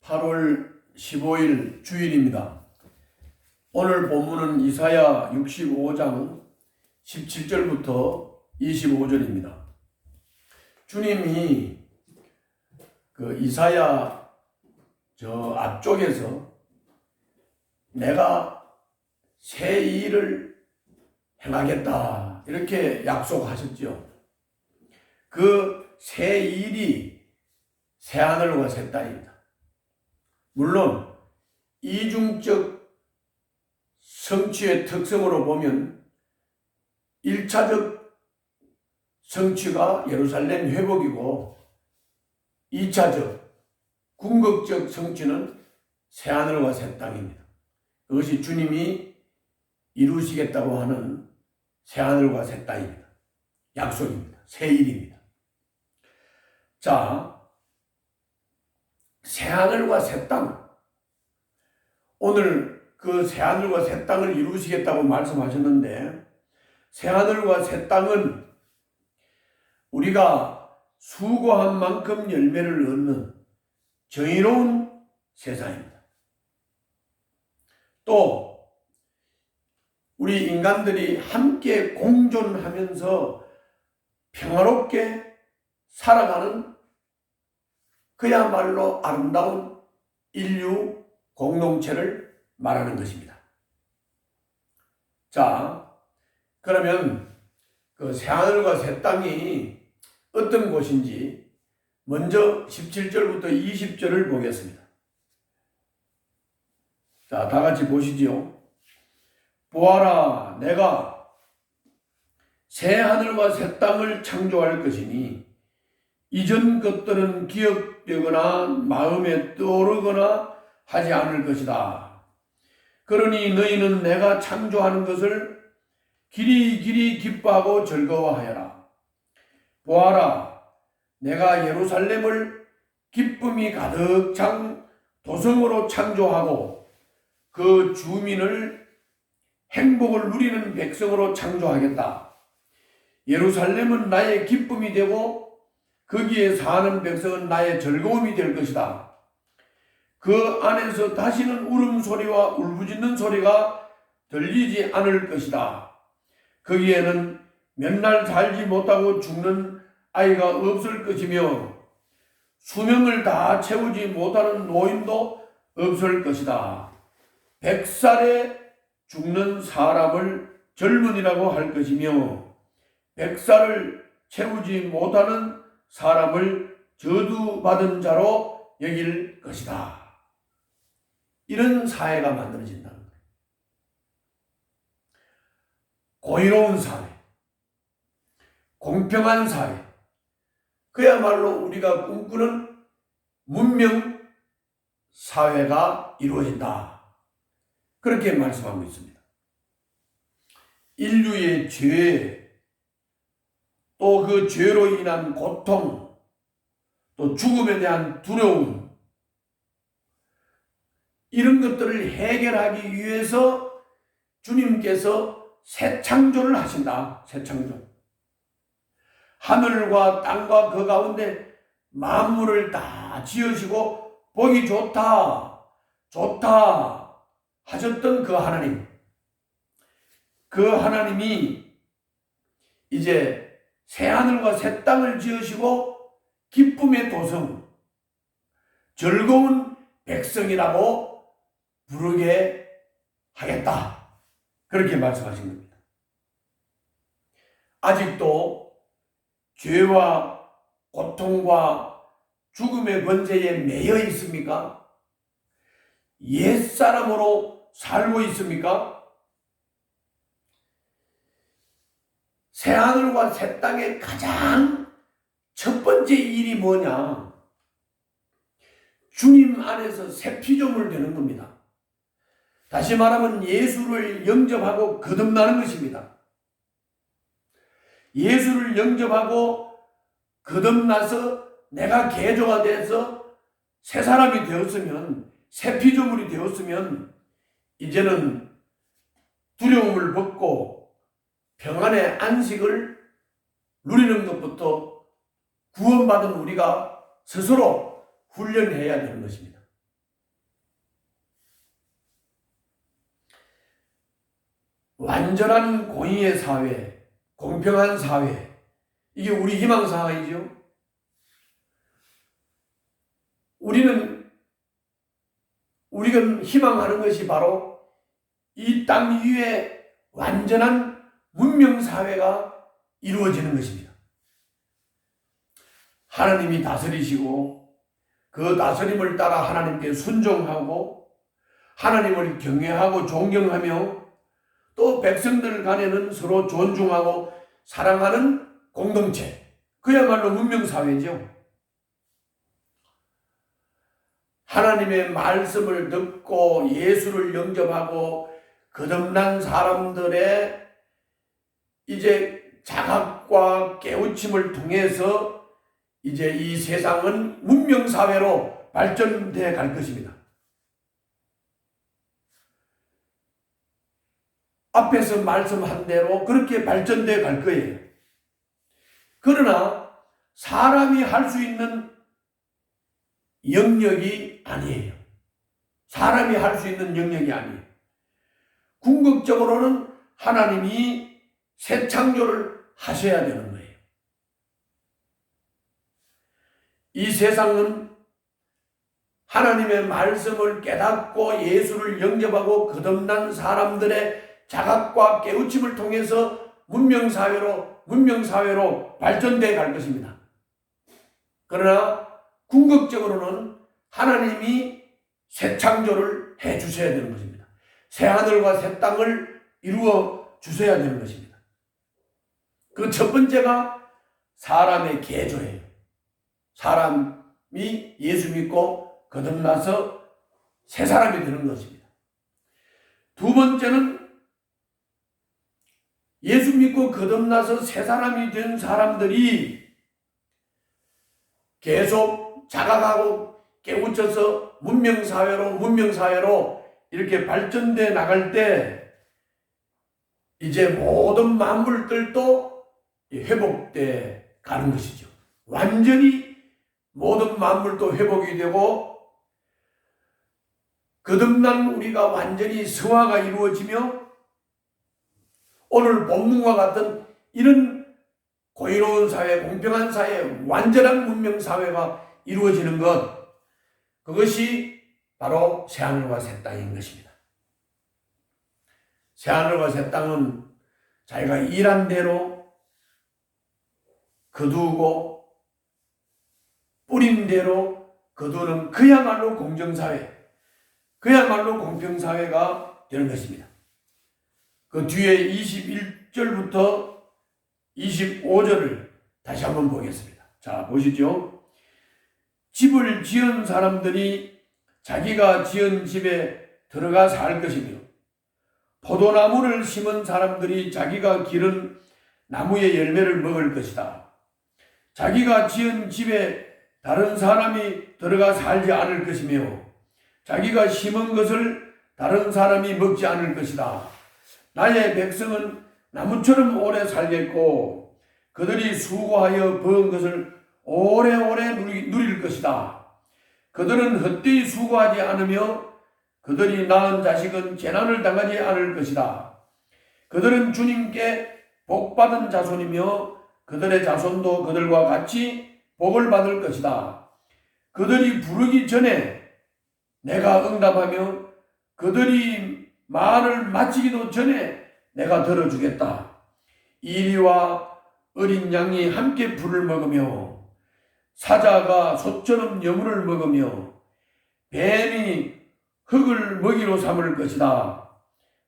8월 15일 주일입니다. 오늘 본문은 이사야 65장 17절부터 25절입니다. 주님이 그 이사야 저 앞쪽에서 내가 새 일을 행하겠다 이렇게 약속하셨죠. 그 새 일이 새 하늘과 새 땅입니다. 물론 이중적 성취의 특성으로 보면 1차적 성취가 예루살렘 회복이고 2차적 궁극적 성취는 새하늘과 새 땅입니다. 그것이 주님이 이루시겠다고 하는 새하늘과 새 땅입니다. 약속입니다. 새 일입니다. 자, 새하늘과 새 땅. 오늘 그 새하늘과 새 땅을 이루시겠다고 말씀하셨는데, 새하늘과 새 땅은 우리가 수고한 만큼 열매를 얻는 정의로운 세상입니다. 또 우리 인간들이 함께 공존하면서 평화롭게 살아가는 그야말로 아름다운 인류 공동체를 말하는 것입니다. 자, 그러면 그 새하늘과 새 땅이 어떤 곳인지 먼저 17절부터 20절을 보겠습니다. 자, 다 같이 보시지요. 보아라, 내가 새 하늘과 새 땅을 창조할 것이니 이전 것들은 기억되거나 마음에 떠오르거나 하지 않을 것이다. 그러니 너희는 내가 창조하는 것을 길이 기뻐하고 즐거워하여라. 보아라, 내가 예루살렘을 기쁨이 가득 찬 도성으로 창조하고 그 주민을 행복을 누리는 백성으로 창조하겠다. 예루살렘은 나의 기쁨이 되고 거기에 사는 백성은 나의 즐거움이 될 것이다. 그 안에서 다시는 울음소리와 울부짖는 소리가 들리지 않을 것이다. 거기에는 몇 날 살지 못하고 죽는 아이가 없을 것이며 수명을 다 채우지 못하는 노인도 없을 것이다. 100살에 죽는 사람을 젊은이라고 할 것이며 100살을 채우지 못하는 사람을 저주받은 자로 여길 것이다. 이런 사회가 만들어진다는 거예요. 고의로운 사회, 공평한 사회, 그야말로 우리가 꿈꾸는 문명 사회가 이루어진다. 그렇게 말씀하고 있습니다. 인류의 죄, 또 그 죄로 인한 고통, 또 죽음에 대한 두려움, 이런 것들을 해결하기 위해서 주님께서 새 창조를 하신다. 새 창조. 하늘과 땅과 그 가운데 만물을 다 지으시고 보기 좋다 하셨던 그 하나님. 그 하나님이 이제 새하늘과 새 땅을 지으시고 기쁨의 도성, 즐거운 백성이라고 부르게 하겠다. 그렇게 말씀하신 겁니다. 아직도 죄와 고통과 죽음의 권세에 매여 있습니까? 옛사람으로 살고 있습니까? 새하늘과 새 땅의 가장 첫 번째 일이 뭐냐? 주님 안에서 새 피조물 되는 겁니다. 다시 말하면 예수를 영접하고 거듭나는 것입니다. 예수를 영접하고 거듭나서 내가 개조가 돼서 새 사람이 되었으면, 새 피조물이 되었으면 이제는 두려움을 벗고 평안의 안식을 누리는 것부터 구원받은 우리가 스스로 훈련해야 되는 것입니다. 완전한 공의의 사회, 공평한 사회, 이게 우리 희망사항이죠. 우리가 희망하는 것이 바로 이 땅 위에 완전한 문명사회가 이루어지는 것입니다. 하나님이 다스리시고 그 다스림을 따라 하나님께 순종하고 하나님을 경외하고 존경하며 또 백성들 간에는 서로 존중하고 사랑하는 공동체, 그야말로 문명사회죠. 하나님의 말씀을 듣고 예수를 영접하고 거듭난 사람들의 이제 자각과 깨우침을 통해서 이제 이 세상은 문명사회로 발전돼 갈 것입니다. 앞에서 말씀한 대로 그렇게 발전돼 갈 거예요. 그러나 사람이 할 수 있는 영역이 아니에요. 사람이 할 수 있는 영역이 아니에요. 궁극적으로는 하나님이 새 창조를 하셔야 되는 거예요. 이 세상은 하나님의 말씀을 깨닫고 예수를 영접하고 거듭난 사람들의 자각과 깨우침을 통해서 문명사회로 발전돼 갈 것입니다. 그러나 궁극적으로는 하나님이 새 창조를 해 주셔야 되는 것입니다. 새 하늘과 새 땅을 이루어 주셔야 되는 것입니다. 그 첫 번째가 사람의 개조예요. 사람이 예수 믿고 거듭나서 새 사람이 되는 것입니다. 두 번째는 예수 믿고 거듭나서 새 사람이 된 사람들이 계속 자각하고 깨우쳐서 문명사회로 이렇게 발전돼 나갈 때 이제 모든 만물들도 회복돼 가는 것이죠. 완전히 모든 만물도 회복이 되고 거듭난 우리가 완전히 성화가 이루어지며 오늘 본문과 같은 이런 고의로운 사회, 공평한 사회, 완전한 문명사회가 이루어지는 것, 그것이 바로 새하늘과 새 땅인 것입니다. 새하늘과 새 땅은 자기가 일한 대로 거두고 뿌린 대로 거두는 그야말로 공정사회, 그야말로 공평사회가 되는 것입니다. 그 뒤에 21절부터 25절을 다시 한번 보겠습니다. 자, 보시죠. 집을 지은 사람들이 자기가 지은 집에 들어가 살 것이며 포도나무를 심은 사람들이 자기가 기른 나무의 열매를 먹을 것이다. 자기가 지은 집에 다른 사람이 들어가 살지 않을 것이며 자기가 심은 것을 다른 사람이 먹지 않을 것이다. 나의 백성은 나무처럼 오래 살겠고 그들이 수고하여 버은 것을 오래오래 누릴 것이다. 그들은 헛되이 수고하지 않으며 그들이 낳은 자식은 재난을 당하지 않을 것이다. 그들은 주님께 복받은 자손이며 그들의 자손도 그들과 같이 복을 받을 것이다. 그들이 부르기 전에 내가 응답하며 그들이 말을 마치기도 전에 내가 들어주겠다. 이리와 어린 양이 함께 풀을 먹으며 사자가 소처럼 여물을 먹으며 뱀이 흙을 먹이로 삼을 것이다.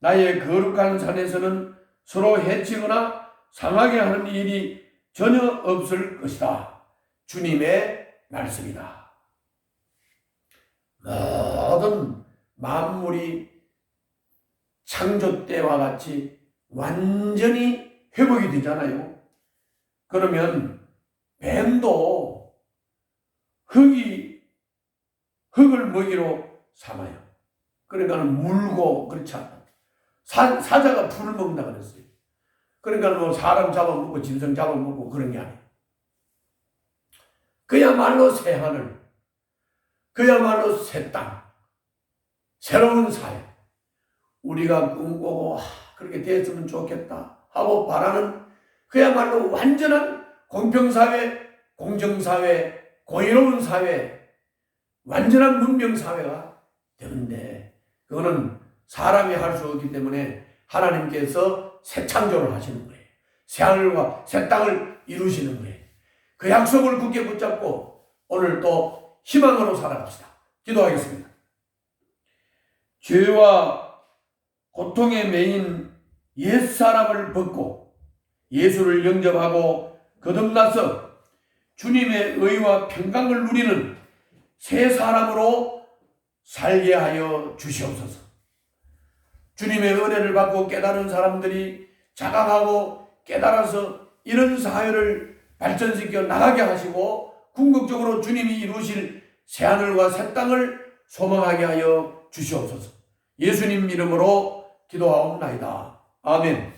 나의 거룩한 산에서는 서로 해치거나 상하게 하는 일이 전혀 없을 것이다. 주님의 말씀이다. 모든 만물이 창조 때와 같이 완전히 회복이 되잖아요. 그러면 뱀도 흙을 먹이로 삼아요. 그러니까 물고 그렇지 않다. 사자가 풀을 먹는다 그랬어요. 그러니까 뭐 사람 잡아먹고 짐승 잡아먹고 그런 게 아니에요. 그야말로 새 하늘, 그야말로 새 땅, 새로운 사회. 우리가 꿈꾸고 그렇게 됐으면 좋겠다 하고 바라는 그야말로 완전한 공평사회, 공정사회, 고의로운 사회, 완전한 문명사회가 되는데 그거는 사람이 할 수 없기 때문에 하나님께서 새 창조를 하시는 거예요. 새 하늘과 새 땅을 이루시는 거예요. 그 약속을 굳게 붙잡고 오늘 또 희망으로 살아갑시다. 기도하겠습니다. 죄와 고통에 매인 옛사람을 벗고 예수를 영접하고 거듭나서 주님의 의와 평강을 누리는 새 사람으로 살게 하여 주시옵소서. 주님의 은혜를 받고 깨달은 사람들이 자각하고 깨달아서 이런 사회를 발전시켜 나가게 하시고 궁극적으로 주님이 이루실 새하늘과 새 땅을 소망하게 하여 주시옵소서. 예수님 이름으로 기도하옵나이다. 아멘.